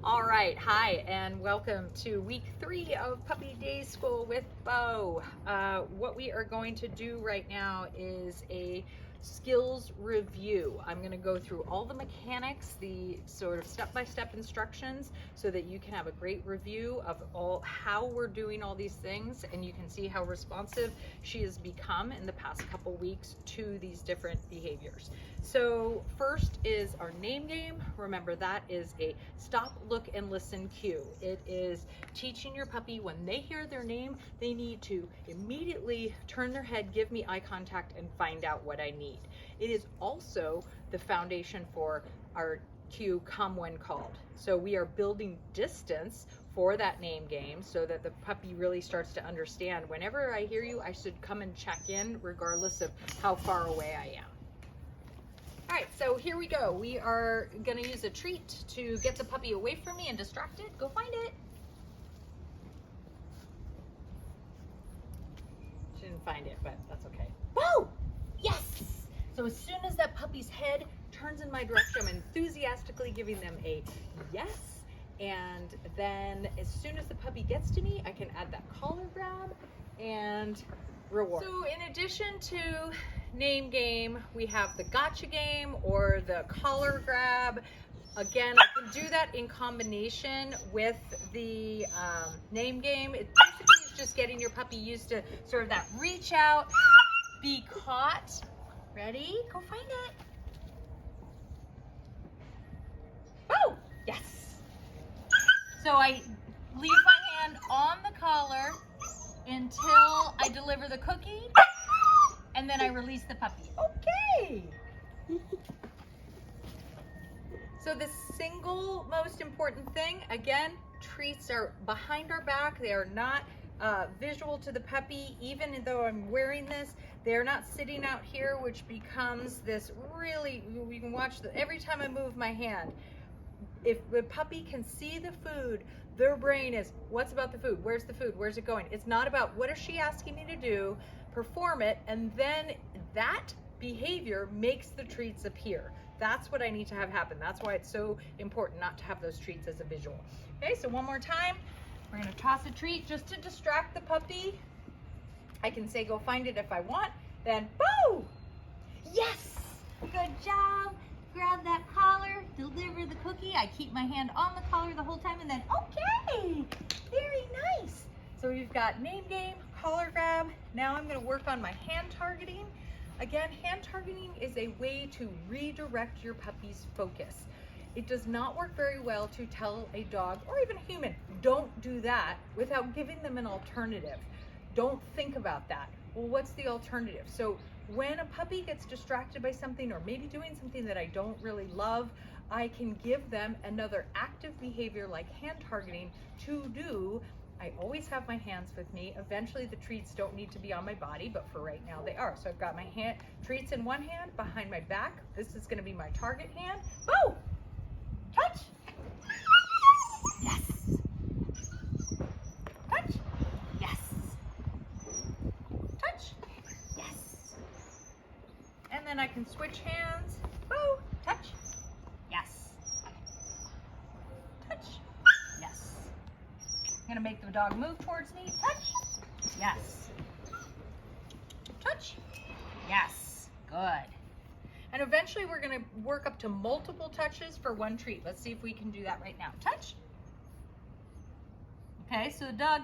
All right, hi, and welcome to week 3 of Puppy Day School with Bo. What we are going to do right now is a skills review. I'm going to go through all the mechanics, the sort of step-by-step instructions, so that you can have a great review of how we're doing all these things, and you can see how responsive she has become in the past couple weeks to these different behaviors. So first is our name game. Remember, that is a stop, look, and listen cue. It is teaching your puppy when they hear their name, they need to immediately turn their head, give me eye contact, and find out what I need. It is also the foundation for our cue, come when called. So we are building distance for that name game so that the puppy really starts to understand whenever I hear you, I should come and check in regardless of how far away I am. All right, so here we go. We are gonna use a treat to get the puppy away from me and distract it. Go find it. She didn't find it, but that's okay. Whoa! Yes! So as soon as that puppy's head turns in my direction, I'm enthusiastically giving them a yes. And then as soon as the puppy gets to me, I can add that collar grab and reward. So in addition to name game, we have the gotcha game or the collar grab. Again, I can do that in combination with the name game. It basically is just getting your puppy used to sort of that reach out, be caught. Ready? Go find it. Oh, yes. So I leave my hand on the collar until I deliver the cookie, and then I release the puppy. Okay. So the single most important thing, again, treats are behind our back. They are not visual to the puppy. Even though I'm wearing this, they're not sitting out here, which becomes this really, you can watch every time I move my hand. If the puppy can see the food, their brain is, what's about the food? Where's the food? Where's it going? It's not about what is she asking me to do, perform it, and then that behavior makes the treats appear. That's what I need to have happen. That's why it's so important not to have those treats as a visual. Okay, so one more time. We're gonna toss a treat just to distract the puppy. I can say go find it if I want, then boo! Yes! Good job. Grab that collar, deliver the cookie. I keep my hand on the collar the whole time, and then okay, very nice. So we've got name game, collar grab. Now I'm gonna work on my hand targeting. Again, hand targeting is a way to redirect your puppy's focus. It does not work very well to tell a dog or even a human, don't do that, without giving them an alternative. Don't think about that. Well, what's the alternative? So when a puppy gets distracted by something or maybe doing something that I don't really love, I can give them another active behavior like hand targeting to do. I always have my hands with me. Eventually the treats don't need to be on my body, but for right now they are. So I've got my treats in one hand behind my back. This is gonna be my target hand. Boo! Touch! Yes! Touch! Yes! Touch! Yes! And then I can switch hands. Boo! Touch! Yes! Touch! Yes! I'm gonna make the dog move towards me. Touch! Yes! Touch! Yes! Good. And eventually we're gonna work up to multiple touches for one treat. Let's see if we can do that right now. Touch. Okay, so the dog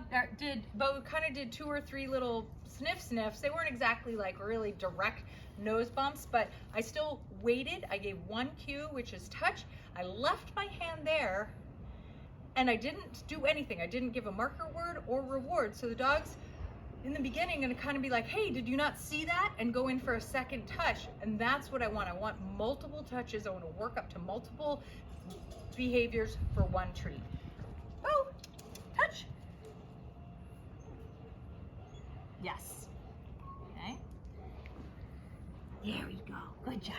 Bo kind of did 2 or 3 little sniffs. They weren't exactly like really direct nose bumps, but I still waited. I gave one cue, which is touch. I left my hand there and I didn't do anything. I didn't give a marker word or reward. So the dog's in the beginning gonna kind of be like, hey, did you not see that? And go in for a second touch. And that's what I want. I want multiple touches. I want to work up to multiple behaviors for one treat. Oh, touch. Yes. Okay. There we go. Good job.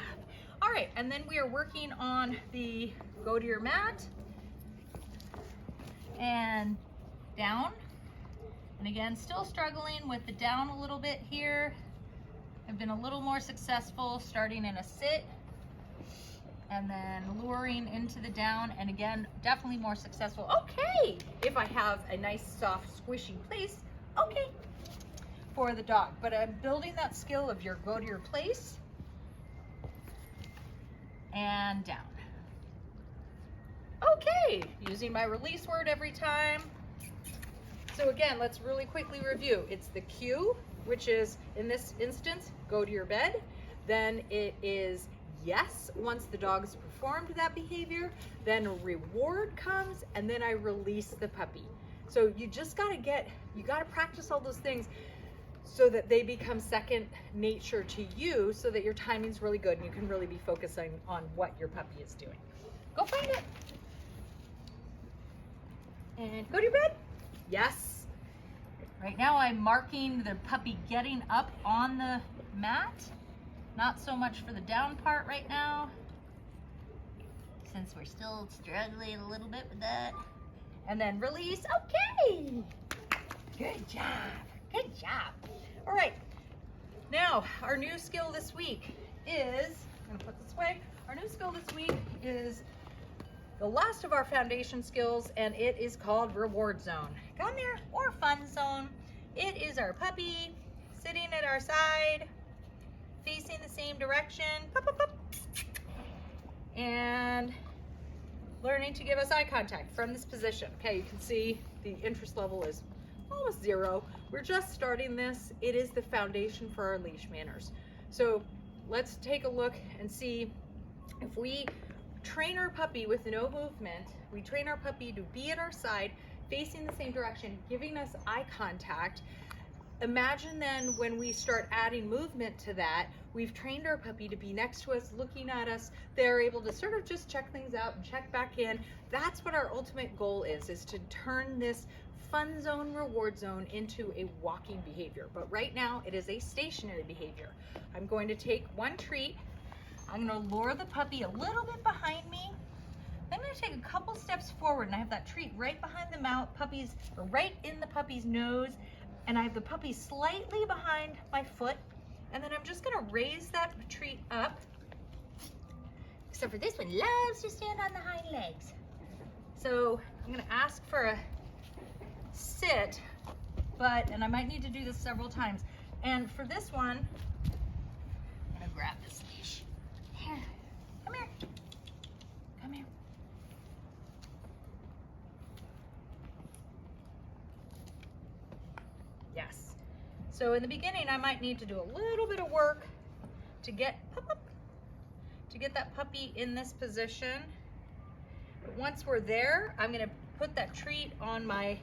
All right, and then we are working on the go to your mat and down. And again, still struggling with the down a little bit here. I've been a little more successful starting in a sit. and then luring into the down, and again, definitely more successful. Okay, if I have a nice, soft, squishy place, okay, for the dog. But I'm building that skill of your go to your place and down. Okay, using my release word every time. So again, let's really quickly review. It's the cue, which is, in this instance, go to your bed. Then it is yes, once the dog's performed that behavior, then a reward comes, and then I release the puppy. So you just gotta practice all those things so that they become second nature to you, so that your timing's really good and you can really be focusing on what your puppy is doing. Go find it. And go to your bed. Yes. Right now I'm marking the puppy getting up on the mat. Not so much for the down part right now, since we're still struggling a little bit with that. And then release. Okay. Good job. Good job. All right. Now, our new skill this week is, I'm gonna put this away. Our new skill this week is the last of our foundation skills, and it is called Reward Zone. Come here, or Fun Zone. It is our puppy sitting at our side, facing the same direction, pop, pop, pop, and learning to give us eye contact from this position. Okay, you can see the interest level is almost zero. We're just starting this. It is the foundation for our leash manners. So let's take a look and see if we train our puppy with no movement. We train our puppy to be at our side, facing the same direction, giving us eye contact. Imagine then when we start adding movement to that, we've trained our puppy to be next to us, looking at us. They're able to sort of just check things out and check back in. That's what our ultimate goal is to turn this fun zone, reward zone into a walking behavior. But right now it is a stationary behavior. I'm going to take one treat. I'm going to lure the puppy a little bit behind me. I'm going to take a couple steps forward, and I have that treat right behind the mouth, right in the puppy's nose, and I have the puppy slightly behind my foot, and then I'm just going to raise that treat up. Except for this one loves to stand on the hind legs. So I'm going to ask for a sit, and I might need to do this several times. And for this one, I'm going to grab this leash. Here, come here. Come here. Yes. So in the beginning, I might need to do a little bit of work to get that puppy in this position. But once we're there, I'm going to put that treat on my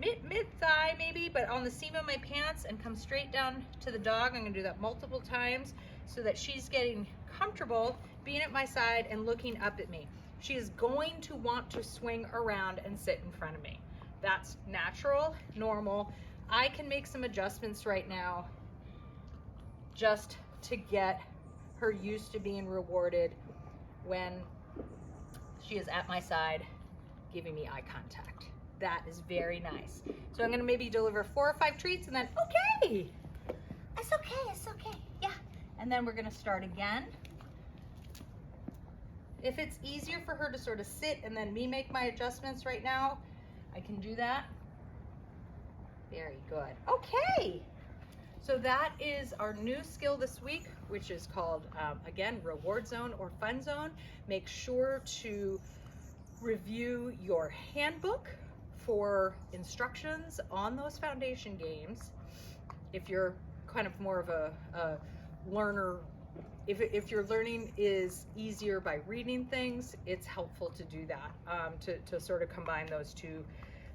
mid thigh maybe, but on the seam of my pants, and come straight down to the dog. I'm going to do that multiple times so that she's getting comfortable being at my side and looking up at me. She is going to want to swing around and sit in front of me. That's natural, normal. I can make some adjustments right now just to get her used to being rewarded when she is at my side giving me eye contact. That is very nice. So I'm gonna maybe deliver 4 or 5 treats, and then, okay, it's okay, yeah. And then we're gonna start again. If it's easier for her to sort of sit and then me make my adjustments right now, I can do that. Very good. Okay. So that is our new skill this week, which is called, again, Reward Zone or Fun Zone. Make sure to review your handbook for instructions on those foundation games. If you're kind of more of a learner, if your learning is easier by reading things, it's helpful to do that, to sort of combine those two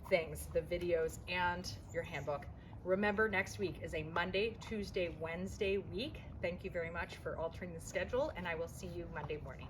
things, the videos and your handbook. Remember, next week is a Monday, Tuesday, Wednesday week. Thank you very much for altering the schedule, and I will see you Monday morning.